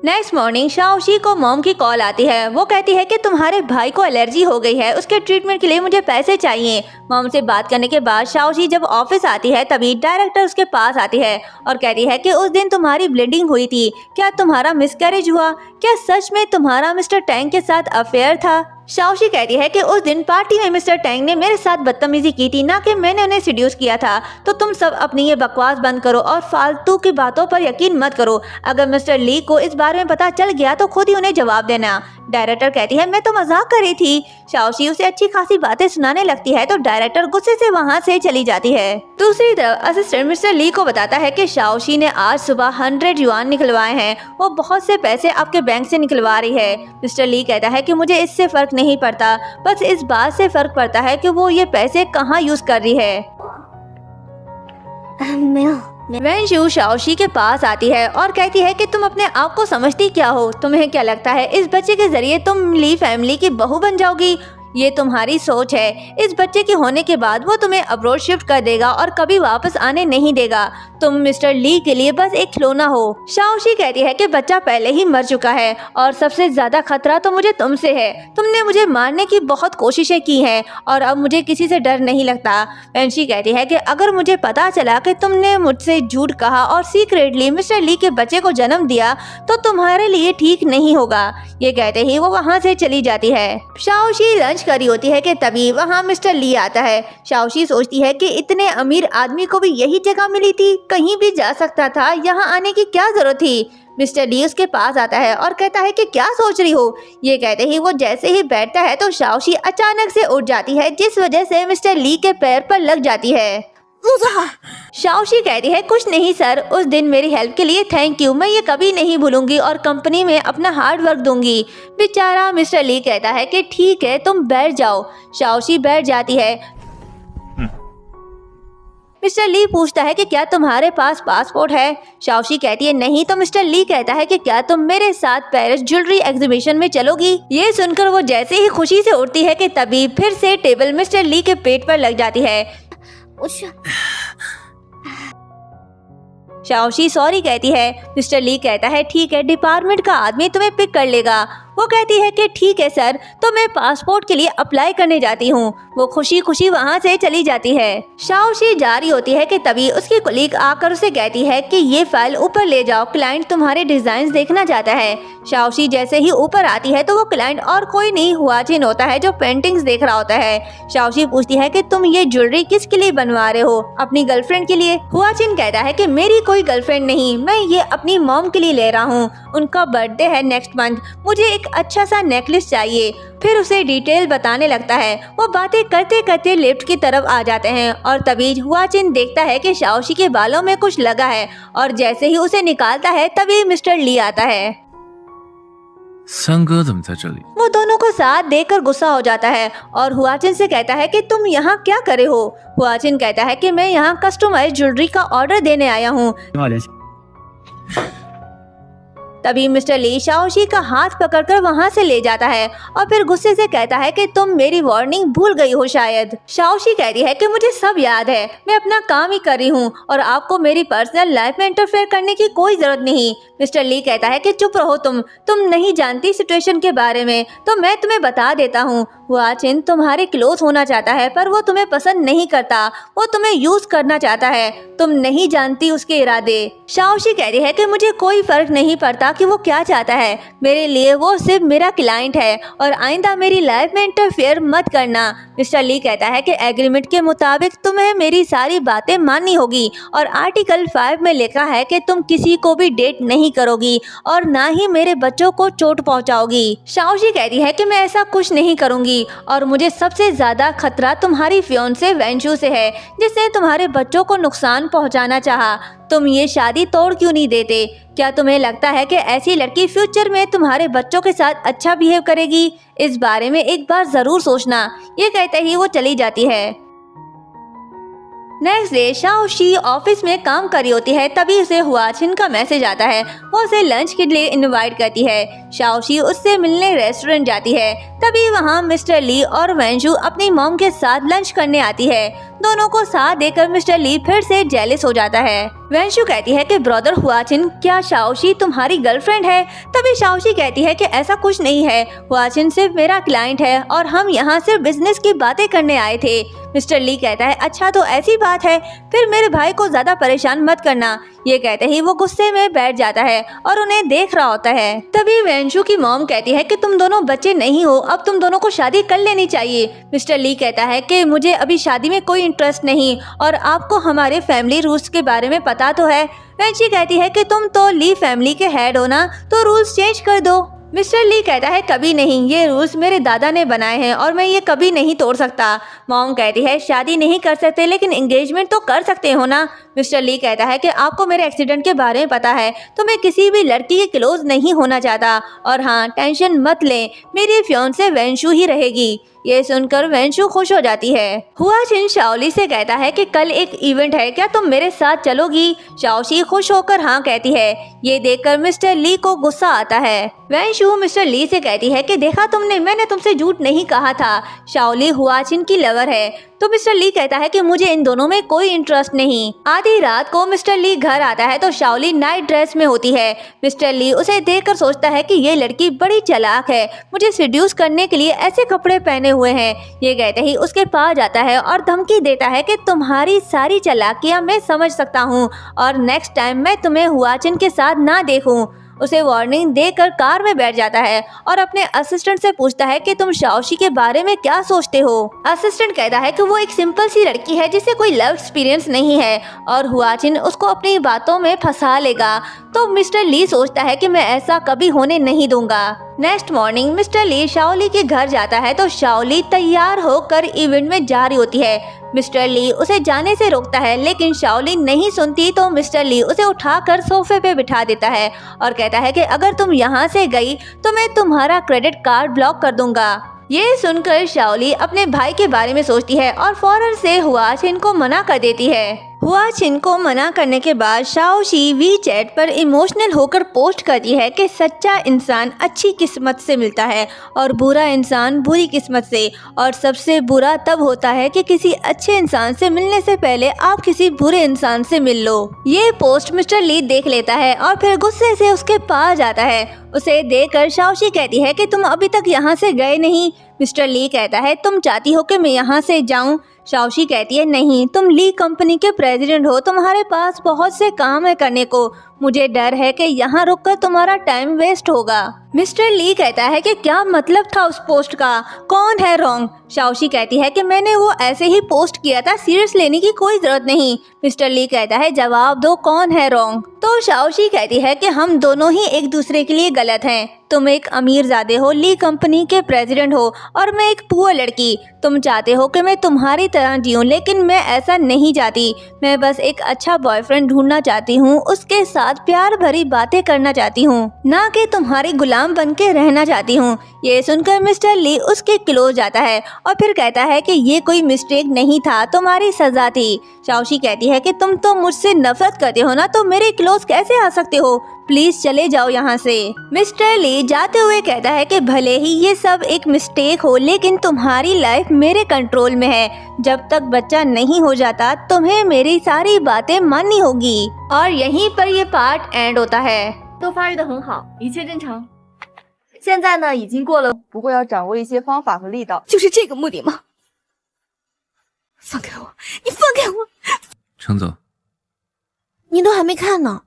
Next morning शाओशी को mom की call आती है। वो कहती है कि तुम्हारे भाई को एलर्जी हो गई है, उसके ट्रीटमेंट के लिए मुझे पैसे चाहिए। मॉम से बात करने के बाद शाओशी जब ऑफिस आती है तभी डायरेक्टर उसके पास आती है और कहती है कि उस दिन तुम्हारी ब्लीडिंग हुई थी, क्या तुम्हारा मिसकैरेज हुआ? क्या सच में तुम्हारा मिस्टर टैंग के साथ अफेयर था? शाओशी कहती है कि उस दिन पार्टी में मिस्टर टैंग ने मेरे साथ बदतमीजी की थी, ना कि मैंने उन्हें सिड्यूस किया था। तो तुम सब अपनी ये बकवास बंद करो और फालतू की बातों पर यकीन मत करो। अगर मिस्टर ली को इस बारे में पता चल गया तो खुद ही उन्हें जवाब देना। डायरेक्टर कहती है मैं तो मजाक कर रही थी। शाओशी उसे अच्छी खासी बातें सुनाने लगती है तो डायरेक्टर गुस्से से वहाँ से चली जाती है। दूसरी तरफ असिस्टेंट मिस्टर ली को बताता है कि शाओशी ने आज सुबह 100 युआन निकलवाए हैं, वो बहुत से पैसे आपके बैंक से निकलवा रही है। मिस्टर ली कहता है कि मुझे इससे फर्क नहीं पड़ता, बस इस बात से फर्क पड़ता है कि वो ये पैसे कहाँ यूज कर रही है। वेंशु शाओशी के पास आती है और कहती है कि तुम अपने आप को समझती क्या हो? तुम्हें क्या लगता है इस बच्चे के जरिए तुम ली फैमिली की बहू बन जाओगी? ये तुम्हारी सोच है। इस बच्चे के होने के बाद वो तुम्हें अब्रॉड शिफ्ट कर देगा और कभी वापस आने नहीं देगा। तुम मिस्टर ली के लिए बस एक खिलौना हो। शाओशी कहती है कि बच्चा पहले ही मर चुका है और सबसे ज्यादा खतरा तो मुझे तुमसे है। तुमने मुझे मारने की बहुत कोशिशें की हैं और अब मुझे किसी से डर नहीं लगता। वेंशी कहती है कि अगर मुझे पता चला कि तुमने मुझसे झूठ कहा और सीक्रेटली मिस्टर ली के बच्चे को जन्म दिया तो तुम्हारे लिए ठीक नहीं होगा। ये कहते ही वो वहाँ से चली जाती है। शाओशी लंच करी होती है कि तभी वहाँ मिस्टर ली आता है। शाओशी सोचती है कि इतने अमीर आदमी को भी यही जगह मिली थी, कहीं भी जा सकता था, यहाँ आने की क्या जरूरत थी? मिस्टर ली उसके पास आता है और कहता है कि क्या सोच रही हो? ये कहते ही वो जैसे ही बैठता है तो शाओशी अचानक से उठ जाती है, जिस वजह से मिस्टर ली के पैर पर लग जाती है। शाओशी कहती है कुछ नहीं सर, उस दिन मेरी हेल्प के लिए थैंक यू, मैं ये कभी नहीं भूलूंगी और कंपनी में अपना हार्ड वर्क दूंगी। बेचारा मिस्टर ली कहता है कि ठीक है तुम बैठ जाओ। शाओशी बैठ जाती है। मिस्टर ली पूछता है कि क्या तुम्हारे पास पासपोर्ट है? शाओशी कहती है नहीं। तो मिस्टर ली कहता है कि क्या तुम मेरे साथ पेरिस ज्वेलरी एग्जीबिशन में चलोगी? ये सुनकर वो जैसे ही खुशी से उठती है कि तभी फिर से टेबल मिस्टर ली के पेट पर लग जाती है। शाओशी सॉरी कहती है। मिस्टर ली कहता है ठीक है, डिपार्टमेंट का आदमी तुम्हें पिक कर लेगा। वो कहती है कि ठीक है सर, तो मैं पासपोर्ट के लिए अप्लाई करने जाती हूँ। वो खुशी खुशी वहाँ से चली जाती है। शाओशी जा रही होती है कि तभी उसकी कोलीग आकर उसे कहती है कि ये फाइल ऊपर ले जाओ, क्लाइंट तुम्हारे डिजाइन देखना चाहता है। शाओशी जैसे ही ऊपर आती है तो वो क्लाइंट और कोई नहीं हुआचिन होता है जो पेंटिंग्स देख रहा होता है। शाओशी पूछती है कि तुम ये ज्वेलरी किसके लिए बनवा रहे हो? अपनी गर्लफ्रेंड के लिए? हुआचिन कहता है कि मेरी कोई गर्लफ्रेंड नहीं, मैं ये अपनी मॉम के लिए ले रहा हूँ, उनका बर्थडे है नेक्स्ट मंथ, मुझे एक अच्छा सा नेकलेस चाहिए। फिर उसे डिटेल बताने लगता है। वो बातें करते करते लिफ्ट की तरफ आ जाते हैं और तभी हुआचिन देखता है कि शाओशी के बालों में कुछ लगा है और जैसे ही उसे निकालता है तभी मिस्टर ली आता है। वो दोनों को साथ देखकर गुस्सा हो जाता है और हुआचिन से कहता है कि तुम यहाँ क्या करे हो? हुआचिन कहता है कि मैं यहाँ कस्टमाइज्ड ज्वेलरी का ऑर्डर देने आया हूँ। तभी मिस्टर ली शाओशी का हाथ पकड़कर वहाँ से ले जाता है और फिर गुस्से से कहता है कि तुम मेरी वार्निंग भूल गई हो शायद। शाओशी कहती है कि मुझे सब याद है, मैं अपना काम ही कर रही हूँ और आपको मेरी पर्सनल लाइफ में इंटरफेयर करने की कोई जरूरत नहीं। मिस्टर ली कहता है कि चुप रहो, तुम नहीं जानती सिचुएशन के बारे में, तो मैं तुम्हें बता देता हूँ। हुआचिन तुम्हारे क्लोज होना चाहता है पर वो तुम्हें पसंद नहीं करता, वो तुम्हें यूज करना चाहता है, तुम नहीं जानती उसके इरादे। शाओशी कहती है कि मुझे कोई फर्क नहीं पड़ता कि वो क्या चाहता है, मेरे लिए वो सिर्फ मेरा क्लाइंट है और आइंदा मेरी लाइफ में इंटरफेयर मत करना। मिस्टर ली कहता है कि एग्रीमेंट के मुताबिक तुम्हें मेरी सारी बातें माननी होगी और आर्टिकल 5 में लिखा है कि तुम किसी को भी डेट नहीं करोगी और ना ही मेरे बच्चों को चोट पहुंचाओगी। शाओशी कहती है कि मैं ऐसा कुछ नहीं करूंगी और मुझे सबसे ज्यादा खतरा तुम्हारी फियोंसे वेंशु से है, जिसने तुम्हारे बच्चों को नुकसान पहुंचाना चाहा। तुम ये शादी तोड़ क्यों नहीं देते? क्या तुम्हें लगता है कि ऐसी लड़की फ्यूचर में तुम्हारे बच्चों के साथ अच्छा बिहेव करेगी? इस बारे में एक बार जरूर सोचना। ये कहते ही वो चली जाती है। नेक्स्ट डे शाओशी ऑफिस में काम कर रही होती है, तभी उसे हुआचिन का मैसेज आता है। वो उसे लंच के लिए इनवाइट करती है। शाओशी उससे मिलने रेस्टोरेंट जाती है, तभी वहाँ मिस्टर ली और वेंशु अपनी मॉम के साथ लंच करने आती है। दोनों को साथ देखकर मिस्टर ली फिर से जेलस हो जाता है। वेंशु कहती है कि ब्रदर हुआचिन, क्या शाओशी तुम्हारी गर्लफ्रेंड है? तभी शाओशी कहती है कि ऐसा कुछ नहीं है, हुआचिन सिर्फ मेरा क्लाइंट है और हम यहाँ सिर्फ बिजनेस की बातें करने आए थे। मिस्टर ली कहता है, अच्छा तो ऐसी बात है, फिर मेरे भाई को ज्यादा परेशान मत करना। ये कहते ही वो गुस्से में बैठ जाता है और उन्हें देख रहा होता है। तभी वेंशु की मॉम कहती है कि तुम दोनों बच्चे नहीं हो, अब तुम दोनों को शादी कर लेनी चाहिए। मिस्टर ली कहता है कि मुझे अभी शादी में कोई इंटरेस्ट नहीं और आपको हमारे फैमिली रूल्स के बारे में पता तो है। वेंशी कहती है कि तुम तो ली फैमिली के हेड हो ना, तो रूल्स चेंज कर दो। मिस्टर ली कहता है, कभी नहीं, ये रूल्स मेरे दादा ने बनाए हैं और मैं ये कभी नहीं तोड़ सकता। मॉम कहती है, शादी नहीं कर सकते लेकिन एंगेजमेंट तो कर सकते हो ना। मिस्टर ली कहता है कि आपको मेरे एक्सीडेंट के बारे में पता है, तो मैं किसी भी लड़की के क्लोज नहीं होना चाहता। और हाँ, टेंशन मत लें, मेरी फियांसे वेंशु ही रहेगी। ये सुनकर वेंशु खुश हो जाती है। हुआचिन शाओली से कहता है कि कल एक इवेंट है, क्या तुम मेरे साथ चलोगी? शाओशी खुश होकर हाँ कहती है। ये देखकर मिस्टर ली को गुस्सा आता है। वेंशु मिस्टर ली से कहती है कि देखा तुमने, मैंने तुमसे झूठ नहीं कहा था, शाओली हुआचिन की लवर है। तो मिस्टर ली कहता है कि मुझे इन दोनों में कोई इंटरेस्ट नहीं। आधी रात को मिस्टर ली घर आता है तो शाओली नाइट ड्रेस में होती है। मिस्टर ली उसे देखकर सोचता है कि ये लड़की बड़ी चालाक है, मुझे सेड्यूस करने के लिए ऐसे कपड़े पहने हुए हैं। ये कहते ही उसके पास जाता है और धमकी देता है कि तुम्हारी सारी चालाकियां मैं समझ सकता हूँ और नेक्स्ट टाइम मैं तुम्हें हुआचिन के साथ ना देखूं। उसे वार्निंग देकर कार में बैठ जाता है और अपने असिस्टेंट से पूछता है कि तुम शाओशी के बारे में क्या सोचते हो। असिस्टेंट कहता है कि वो एक सिंपल सी लड़की है जिसे कोई लव एक्सपीरियंस नहीं है और हुआचिन उसको अपनी बातों में फंसा लेगा। तो मिस्टर ली सोचता है कि मैं ऐसा कभी होने नहीं दूंगा। नेक्स्ट मॉर्निंग मिस्टर ली शाओली के घर जाता है तो शाओली तैयार होकर इवेंट में जा रही होती है। मिस्टर ली उसे जाने से रोकता है लेकिन शाओली नहीं सुनती, तो मिस्टर ली उसे उठाकर सोफे पे बिठा देता है और कहता है कि अगर तुम यहाँ से गई तो मैं तुम्हारा क्रेडिट कार्ड ब्लॉक कर दूंगा। ये सुनकर शाओली अपने भाई के बारे में सोचती है और फौरन से हुआचिन को मना कर देती है। हुआचिन को मना करने के बाद शाओशी वीचैट पर इमोशनल होकर पोस्ट करती है कि सच्चा इंसान अच्छी किस्मत से मिलता है और बुरा इंसान बुरी किस्मत से, और सबसे बुरा तब होता है कि किसी अच्छे इंसान से मिलने से पहले आप किसी बुरे इंसान से मिल लो। ये पोस्ट मिस्टर ली देख लेता है और फिर गुस्से से उसके पास जाता है। उसे देखकर शाओशी कहती है कि तुम अभी तक यहाँ से गए नहीं। मिस्टर ली कहता है, तुम चाहती हो कि मैं यहाँ से जाऊँ? शाओशी कहती है, नहीं, तुम ली कंपनी के प्रेसिडेंट हो, तुम्हारे पास बहुत से काम है करने को, मुझे डर है कि यहाँ रुककर तुम्हारा टाइम वेस्ट होगा। मिस्टर ली कहता है कि क्या मतलब था उस पोस्ट का, कौन है रॉन्ग? शाओशी कहती है कि मैंने वो ऐसे ही पोस्ट किया था, सीरियस लेने की कोई जरूरत नहीं। मिस्टर ली कहता है, जवाब दो, कौन है रॉन्ग? तो शाओशी कहती है कि हम दोनों ही एक दूसरे के लिए गलत हैं। तुम एक अमीरजादे हो, ली कंपनी के प्रेसिडेंट हो, और मैं एक पुअर लड़की। तुम चाहते हो कि मैं तुम्हारी तरह जीऊं, लेकिन मैं ऐसा नहीं चाहती। मैं बस एक अच्छा बॉयफ्रेंड ढूंढना चाहती हूँ, उसके साथ प्यार भरी बातें करना चाहती हूँ, ना कि तुम्हारी गुलाम बन के रहना चाहती हूँ। ये सुनकर मिस्टर ली उसके क्लोज जाता है और फिर कहता है कि ये कोई मिस्टेक नहीं था, तुम्हारी सजा थी। शाओशी कहती है कि तुम तो मुझसे नफरत करते हो ना, तो मेरे क्लोज कैसे आ सकते हो? प्लीज चले जाओ यहाँ से। मिस्टर ली जाते हुए कहता है कि भले ही ये सब एक मिस्टेक हो, लेकिन तुम्हारी लाइफ मेरे कंट्रोल में है। जब तक बच्चा नहीं हो जाता तुम्हें मेरी सारी बातें माननी होगी। और यहीं पर ये पार्ट एंड होता है। 都发育得很好，一切正常。现在呢，已经过了，不过要掌握一些方法和力道。就是这个目的吗？放开我！你放开我！程总，你都还没看呢。